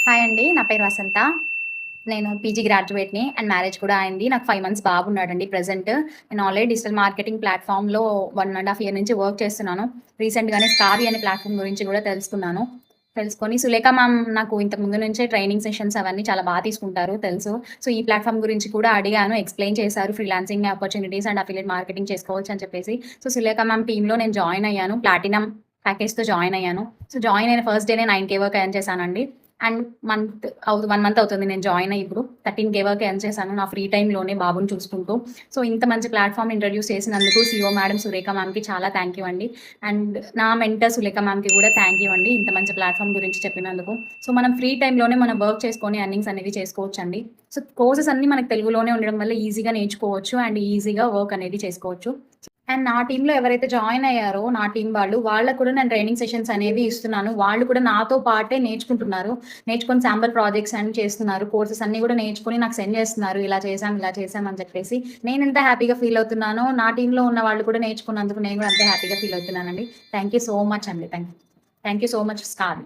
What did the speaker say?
Hi అండి. నా పేరు వసంత. నేను పీజీ గ్రాడ్యుయేట్‌ని అండ్ మ్యారేజ్ కూడా అయింది. నాకు 5 మంత్స్ బాబున్నాడండి ప్రెజెంట్. నేను ఆల్రెడీ డిజిటల్ మార్కెటింగ్ ప్లాట్‌ఫామ్‌లో 1 ½ ఇయర్ నుంచి వర్క్ చేస్తున్నాను. రీసెంట్‌గానే స్టారీ అనే ప్లాట్‌ఫామ్ గురించి కూడా తెలుసుకున్నాను. తెలుసుకొని సులేఖ మ్యామ్ నాకు ఇంతకు ముందు నుంచే ట్రైనింగ్ సెషన్స్ అవన్నీ చాలా తీసుకుంటారు తెలుసు. సో, ఈ ప్లాట్‌ఫామ్ గురించి కూడా అడిగాను. ఎక్స్‌ప్లెయిన్ చేశారు. Freelancing opportunities and affiliate marketing చేసుకోవచ్చు అని చెప్పేసి. సో, సులేఖ మ్యామ్ టీమ్‌లో నేను జాయిన్ అయ్యాను. ప్లాటినం ప్యాకేజ్‌తో జాయిన్ అయ్యాను. సో, జాయిన్ అయిన ఫస్ట్ డేనే 9,000 వరకు ఎర్న్ చేశానండి. అండ్ 1 మంత్ అవుతుంది నేను జాయిన్ అయ్యి ఇప్పుడు. 13,000 వరకు ఎర్న్ చేశాను నా ఫ్రీ టైమ్‌లోనే బాబుని చూసుకుంటూ. సో, ఇంత మంచి ప్లాట్‌ఫామ్ ఇంట్రొడ్యూస్ చేసినందుకు సీఈఓ మేడం సురేఖ మ్యామ్‌కి చాలా థ్యాంక్ యూ అండి. అండ్ నా మెంటర్ సులేఖ మ్యామ్‌కి కూడా థ్యాంక్ యూ అండి. ఇంత మంచి ప్లాట్‌ఫామ్ గురించి చెప్పినందుకు. సో, మనం ఫ్రీ టైమ్‌లోనే మనం వర్క్ చేసుకొని ఎర్నింగ్స్ అనేవి చేసుకోవచ్చండి. సో, కోర్సెస్ అన్నీ మనకు తెలుగులోనే ఉండడం వల్ల ఈజీగా నేర్చుకోవచ్చు అండ్ ఈజీగా వర్క్ అనేది చేసుకోవచ్చు. అండ్ నా టీమ్‌లో ఎవరైతే జాయిన్ అయ్యారో నా టీమ్ వాళ్ళకి కూడా నేను ట్రైనింగ్ సెషన్స్ అనేవి ఇస్తున్నాను. వాళ్ళు కూడా నాతో పాటే నేర్చుకుంటున్నారు. నేర్చుకొని శాంపుల్ ప్రాజెక్ట్స్ అన్ని చేస్తున్నారు. కోర్సెస్ అన్నీ కూడా నేర్చుకొని నాకు సెండ్ చేస్తున్నారు. ఇలా చేశాం అని చెప్పేసి. నేను ఎంత హ్యాపీగా ఫీల్ అవుతున్నానో నా టీమ్‌లో ఉన్న వాళ్ళు కూడా నేర్చుకున్నందుకు నేను కూడా అంతే హ్యాపీగా ఫీల్ అవుతున్నానండి. థ్యాంక్ యూ సో మచ్ అండి. Thank you so much star.